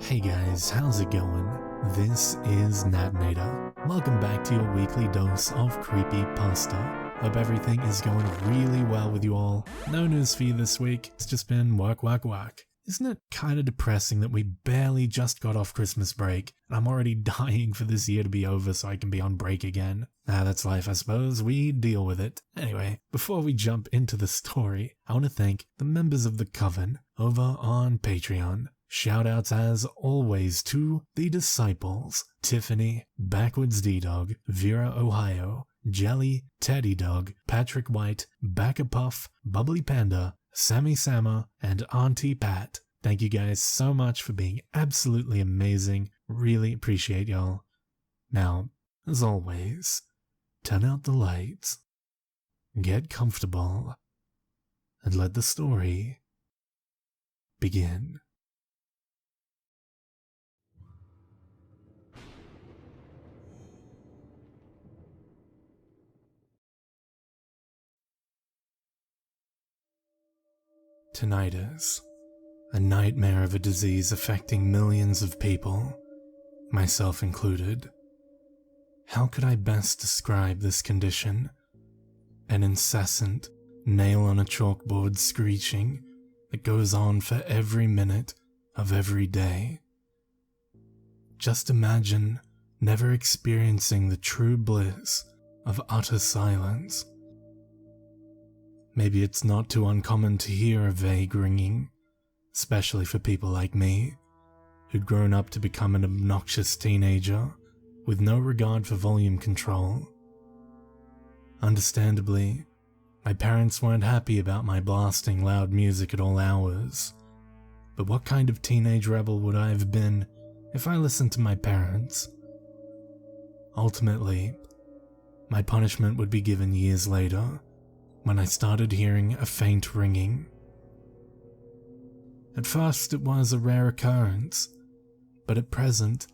Hey guys, how's it going? This is Natnator. Welcome back to your weekly dose of Creepypasta. Hope everything is going really well with you all. No news for you this week, it's just been work. Isn't it kinda depressing that we barely just got off Christmas break, and I'm already dying for this year to be over so I can be on break again? That's life, I suppose. We deal with it. Anyway, before we jump into the story, I want to thank the members of the Coven over on Patreon. Shoutouts as always to the Disciples, Tiffany, Backwards D-Dog, Vera Ohio, Jelly, Teddy Dog, Patrick White, Backapuff, Bubbly Panda, Sammy Sama, and Auntie Pat. Thank you guys so much for being absolutely amazing. Really appreciate y'all. Now, as always, turn out the lights, get comfortable, and let the story begin. Tinnitus, a nightmare of a disease affecting millions of people, myself included. How could I best describe this condition? An incessant, nail-on-a-chalkboard screeching that goes on for every minute of every day. Just imagine never experiencing the true bliss of utter silence. Maybe it's not too uncommon to hear a vague ringing, especially for people like me, who'd grown up to become an obnoxious teenager with no regard for volume control. Understandably, my parents weren't happy about my blasting loud music at all hours, but what kind of teenage rebel would I have been if I listened to my parents? Ultimately, my punishment would be given years later, when I started hearing a faint ringing. At first it was a rare occurrence, but at present,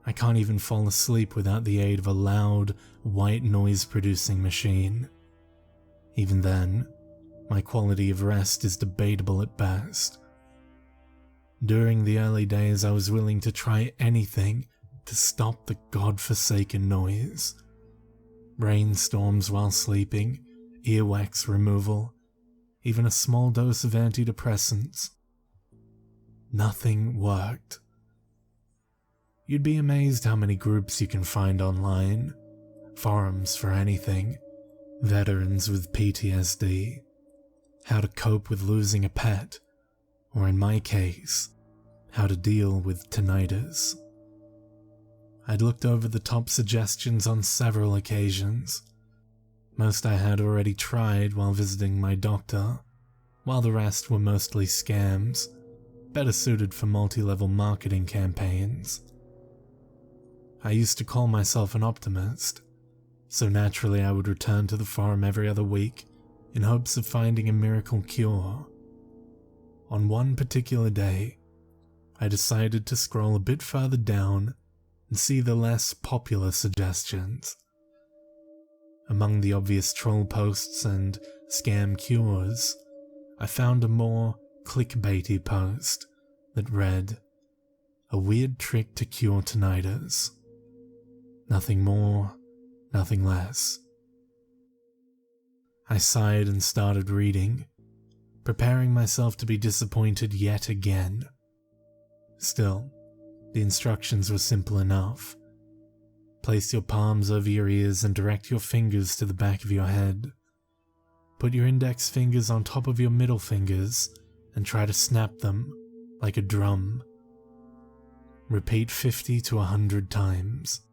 I can't even fall asleep without the aid of a loud, white noise-producing machine. Even then, my quality of rest is debatable at best. During the early days, I was willing to try anything to stop the godforsaken noise. Rainstorms while sleeping, earwax removal, even a small dose of antidepressants. Nothing worked. You'd be amazed how many groups you can find online, forums for anything, veterans with PTSD, how to cope with losing a pet, or in my case, how to deal with tinnitus. I'd looked over the top suggestions on several occasions. Most I had already tried while visiting my doctor, while the rest were mostly scams, better suited for multi-level marketing campaigns. I used to call myself an optimist, so naturally I would return to the forum every other week in hopes of finding a miracle cure. On one particular day, I decided to scroll a bit further down and see the less popular suggestions. Among the obvious troll posts and scam cures, I found a more clickbaity post that read, "A weird trick to cure tinnitus. Nothing more, nothing less." I sighed and started reading, preparing myself to be disappointed yet again. Still, the instructions were simple enough. Place your palms over your ears and direct your fingers to the back of your head. Put your index fingers on top of your middle fingers and try to snap them like a drum. Repeat 50 to 100 times.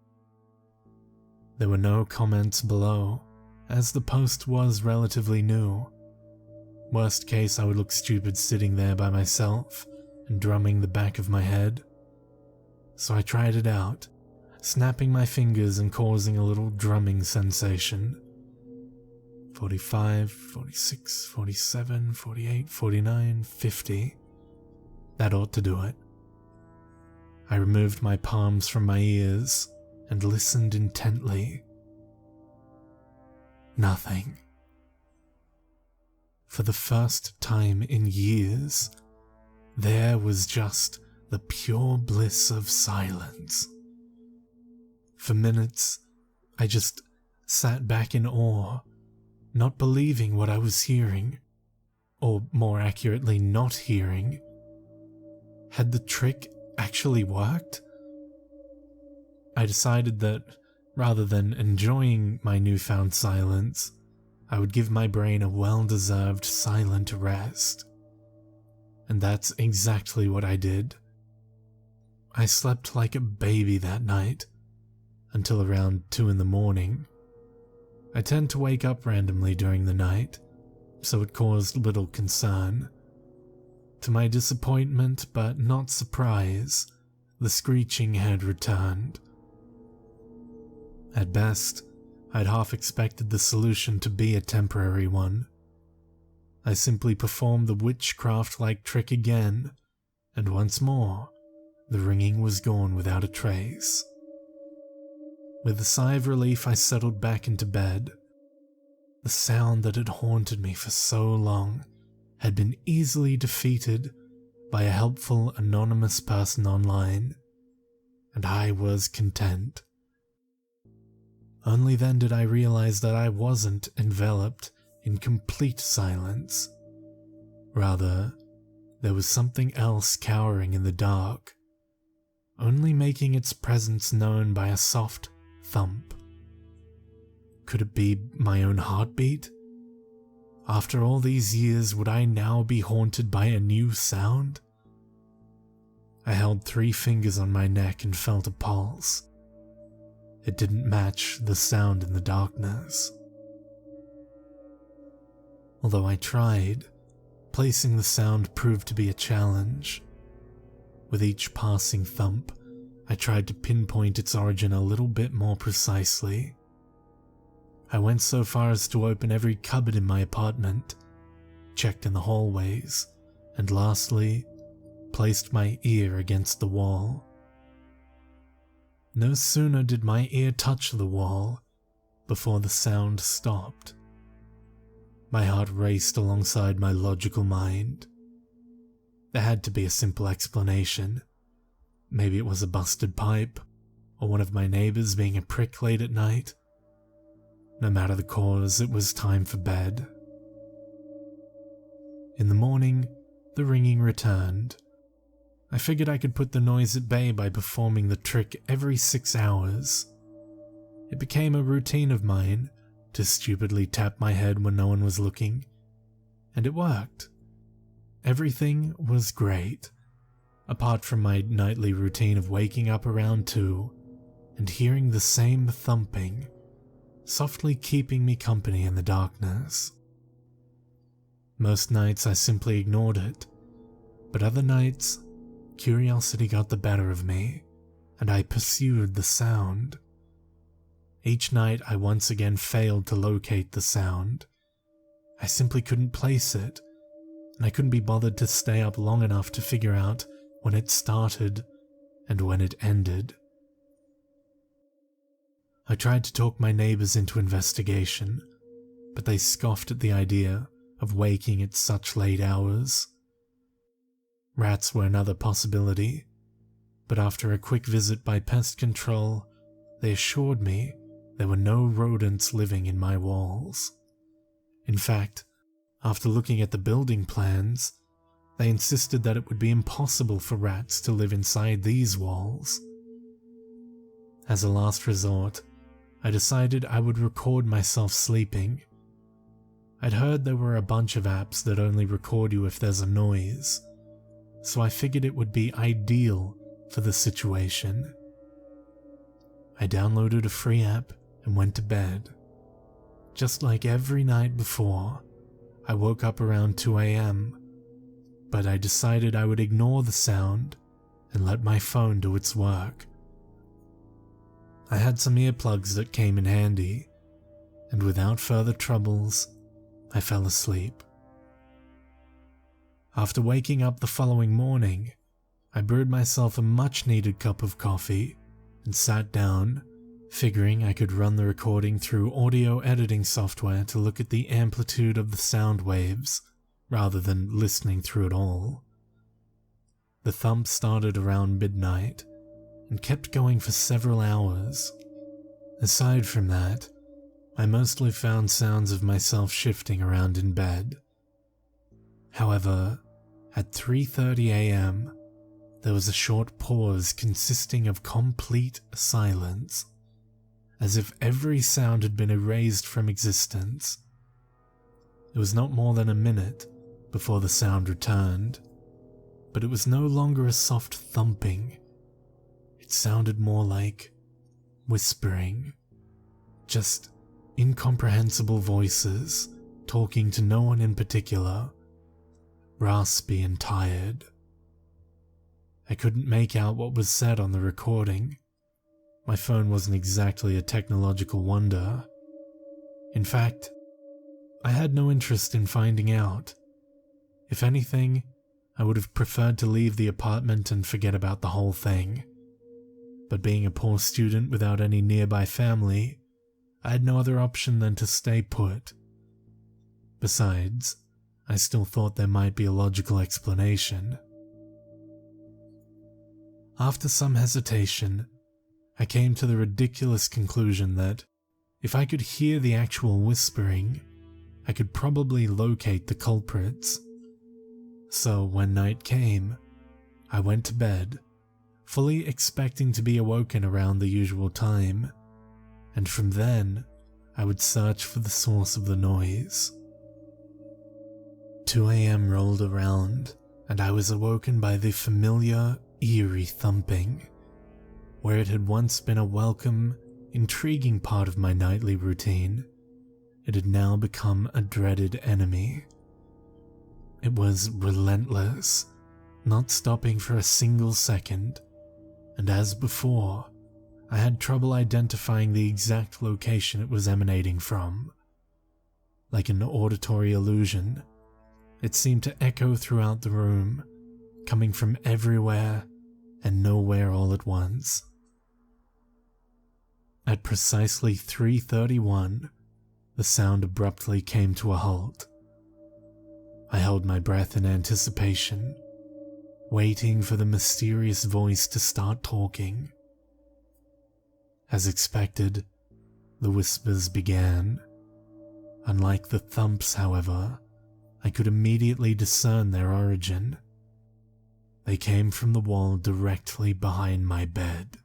There were no comments below, as the post was relatively new. Worst case, I would look stupid sitting there by myself and drumming the back of my head. So I tried it out, snapping my fingers and causing a little drumming sensation. 45, 46, 47, 48, 49, 50. That ought to do it. I removed my palms from my ears and listened intently. Nothing. For the first time in years, there was just the pure bliss of silence. For minutes, I just sat back in awe, not believing what I was hearing, or more accurately, not hearing. Had the trick actually worked? I decided that rather than enjoying my newfound silence, I would give my brain a well-deserved silent rest. And that's exactly what I did. I slept like a baby that night, until around 2 in the morning. I tend to wake up randomly during the night, so it caused little concern. To my disappointment, but not surprise, the screeching had returned. At best, I'd half expected the solution to be a temporary one. I simply performed the witchcraft-like trick again, and once more, the ringing was gone without a trace. With a sigh of relief, I settled back into bed. The sound that had haunted me for so long had been easily defeated by a helpful anonymous person online, and I was content. Only then did I realize that I wasn't enveloped in complete silence. Rather, there was something else cowering in the dark, only making its presence known by a soft thump. Could it be my own heartbeat? After all these years, would I now be haunted by a new sound? I held 3 fingers on my neck and felt a pulse. It didn't match the sound in the darkness. Although I tried, placing the sound proved to be a challenge. With each passing thump, I tried to pinpoint its origin a little bit more precisely. I went so far as to open every cupboard in my apartment, checked in the hallways, and lastly, placed my ear against the wall. No sooner did my ear touch the wall before the sound stopped. My heart raced alongside my logical mind. There had to be a simple explanation. Maybe it was a busted pipe, or one of my neighbors being a prick late at night. No matter the cause, it was time for bed. In the morning, the ringing returned. I figured I could put the noise at bay by performing the trick every 6 hours. It became a routine of mine to stupidly tap my head when no one was looking, and it worked. Everything was great, apart from my nightly routine of waking up around 2 and hearing the same thumping, softly keeping me company in the darkness. Most nights I simply ignored it, but other nights, curiosity got the better of me, and I pursued the sound. Each night I once again failed to locate the sound. I simply couldn't place it, and I couldn't be bothered to stay up long enough to figure out when it started and when it ended. I tried to talk my neighbors into investigation, but they scoffed at the idea of waking at such late hours. Rats were another possibility, but after a quick visit by pest control, they assured me there were no rodents living in my walls. In fact, after looking at the building plans, they insisted that it would be impossible for rats to live inside these walls. As a last resort, I decided I would record myself sleeping. I'd heard there were a bunch of apps that only record you if there's a noise, so I figured it would be ideal for the situation. I downloaded a free app and went to bed. Just like every night before, I woke up around 2 a.m., but I decided I would ignore the sound and let my phone do its work. I had some earplugs that came in handy, and without further troubles, I fell asleep. After waking up the following morning, I brewed myself a much-needed cup of coffee and sat down, figuring I could run the recording through audio editing software to look at the amplitude of the sound waves, rather than listening through it all. The thump started around midnight and kept going for several hours. Aside from that, I mostly found sounds of myself shifting around in bed. However, at 3:30 a.m., there was a short pause consisting of complete silence, as if every sound had been erased from existence. It was not more than a minute before the sound returned, but it was no longer a soft thumping. It sounded more like whispering, just incomprehensible voices talking to no one in particular, raspy and tired. I couldn't make out what was said on the recording. My phone wasn't exactly a technological wonder. In fact, I had no interest in finding out. If anything, I would have preferred to leave the apartment and forget about the whole thing. But being a poor student without any nearby family, I had no other option than to stay put. Besides, I still thought there might be a logical explanation. After some hesitation, I came to the ridiculous conclusion that if I could hear the actual whispering, I could probably locate the culprits. So when night came, I went to bed, fully expecting to be awoken around the usual time, and from then I would search for the source of the noise. 2 a.m. rolled around, and I was awoken by the familiar, eerie thumping. Where it had once been a welcome, intriguing part of my nightly routine, it had now become a dreaded enemy. It was relentless, not stopping for a single second, and as before, I had trouble identifying the exact location it was emanating from. Like an auditory illusion, it seemed to echo throughout the room, coming from everywhere and nowhere all at once. At precisely 3:31, the sound abruptly came to a halt. I held my breath in anticipation, waiting for the mysterious voice to start talking. As expected, the whispers began. Unlike the thumps, however, I could immediately discern their origin. They came from the wall directly behind my bed.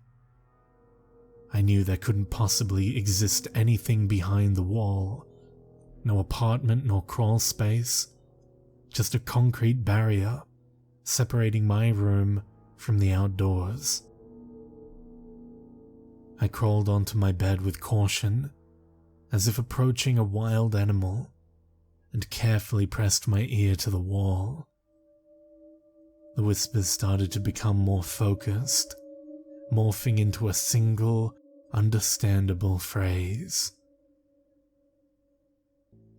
I knew there couldn't possibly exist anything behind the wall. No apartment nor crawl space, just a concrete barrier separating my room from the outdoors. I crawled onto my bed with caution, as if approaching a wild animal, and carefully pressed my ear to the wall. The whispers started to become more focused, morphing into a single, understandable phrase.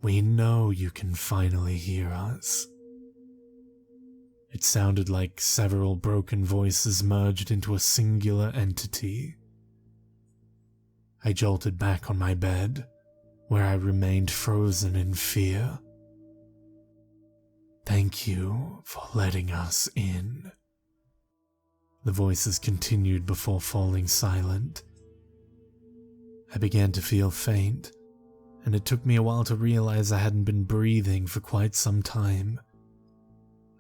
"We know you can finally hear us." It sounded like several broken voices merged into a singular entity. I jolted back on my bed, where I remained frozen in fear. "Thank you for letting us in." The voices continued before falling silent. I began to feel faint, and it took me a while to realize I hadn't been breathing for quite some time.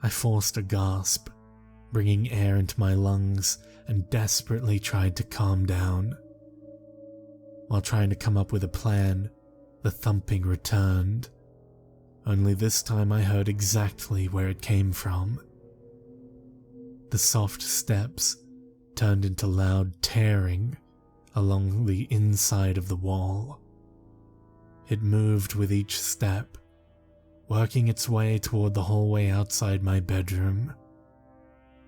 I forced a gasp, bringing air into my lungs, and desperately tried to calm down. While trying to come up with a plan, the thumping returned. Only this time I heard exactly where it came from. The soft steps turned into loud tearing along the inside of the wall. It moved with each step, working its way toward the hallway outside my bedroom.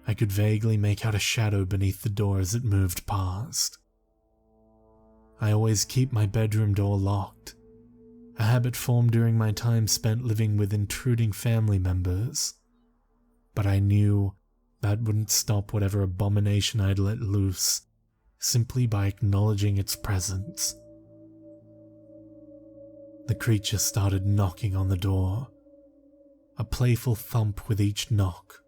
I could vaguely make out a shadow beneath the door as it moved past. I always keep my bedroom door locked, a habit formed during my time spent living with intruding family members, but I knew that wouldn't stop whatever abomination I'd let loose simply by acknowledging its presence. The creature started knocking on the door, a playful thump with each knock.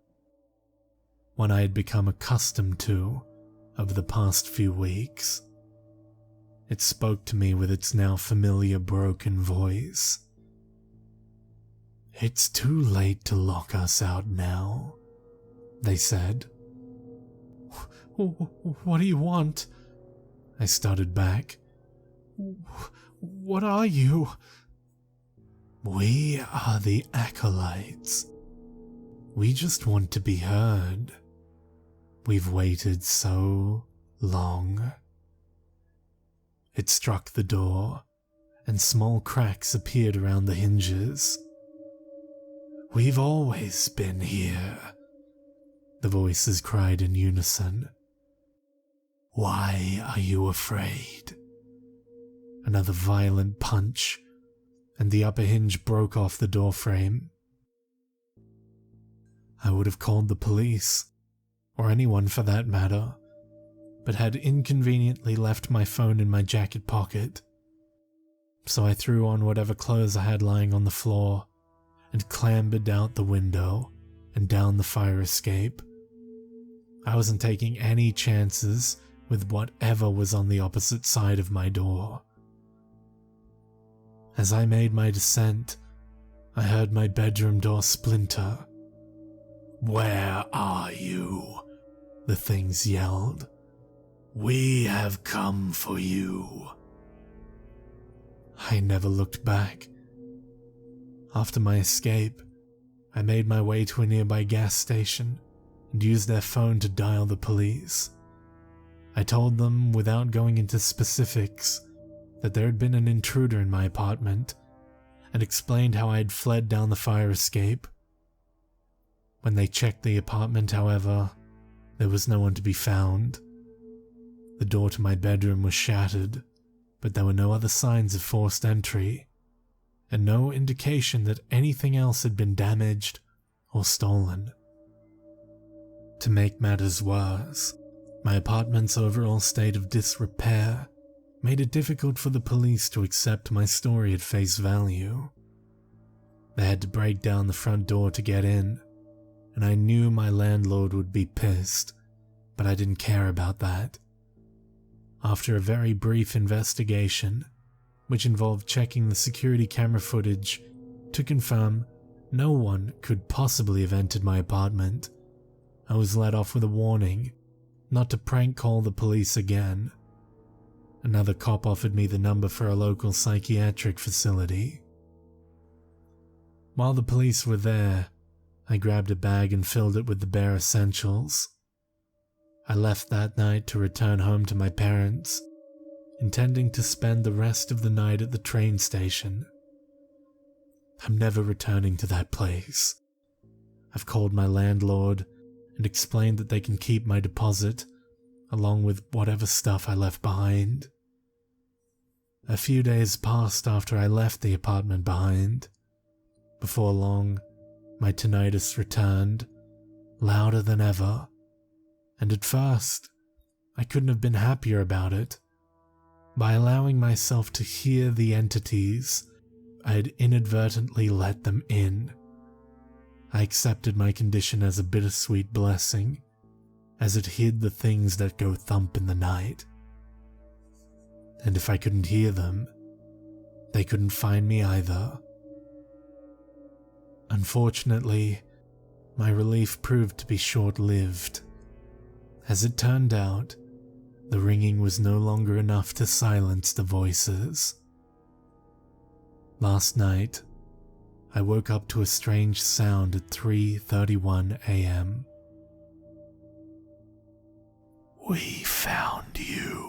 one I had become accustomed to over the past few weeks. It spoke to me with its now familiar broken voice. "It's too late to lock us out now," they said. "What do you want?" I stuttered back. "What are you?" "We are the Acolytes. We just want to be heard. We've waited so long." It struck the door, and small cracks appeared around the hinges. "We've always been here," the voices cried in unison. "Why are you afraid?" Another violent punch, and the upper hinge broke off the doorframe. I would have called the police, or anyone for that matter, but had inconveniently left my phone in my jacket pocket. So I threw on whatever clothes I had lying on the floor and clambered out the window and down the fire escape. I wasn't taking any chances with whatever was on the opposite side of my door. As I made my descent, I heard my bedroom door splinter. "Where are you?" the things yelled. "We have come for you." I never looked back. After my escape, I made my way to a nearby gas station and used their phone to dial the police. I told them, without going into specifics, that there had been an intruder in my apartment, and explained how I had fled down the fire escape. When they checked the apartment, however, there was no one to be found. The door to my bedroom was shattered, but there were no other signs of forced entry, and no indication that anything else had been damaged or stolen. To make matters worse, my apartment's overall state of disrepair made it difficult for the police to accept my story at face value. They had to break down the front door to get in, and I knew my landlord would be pissed, but I didn't care about that. After a very brief investigation, which involved checking the security camera footage to confirm no one could possibly have entered my apartment, I was let off with a warning not to prank call the police again. Another cop offered me the number for a local psychiatric facility. While the police were there, I grabbed a bag and filled it with the bare essentials. I left that night to return home to my parents, intending to spend the rest of the night at the train station. I'm never returning to that place. I've called my landlord and explained that they can keep my deposit, along with whatever stuff I left behind. A few days passed after I left the apartment behind. Before long, my tinnitus returned, louder than ever, and at first, I couldn't have been happier about it. By allowing myself to hear the entities, I had inadvertently let them in. I accepted my condition as a bittersweet blessing, as it hid the things that go thump in the night. And if I couldn't hear them, they couldn't find me either. Unfortunately, my relief proved to be short-lived. As it turned out, the ringing was no longer enough to silence the voices. Last night, I woke up to a strange sound at 3:31 a.m. "We found you,"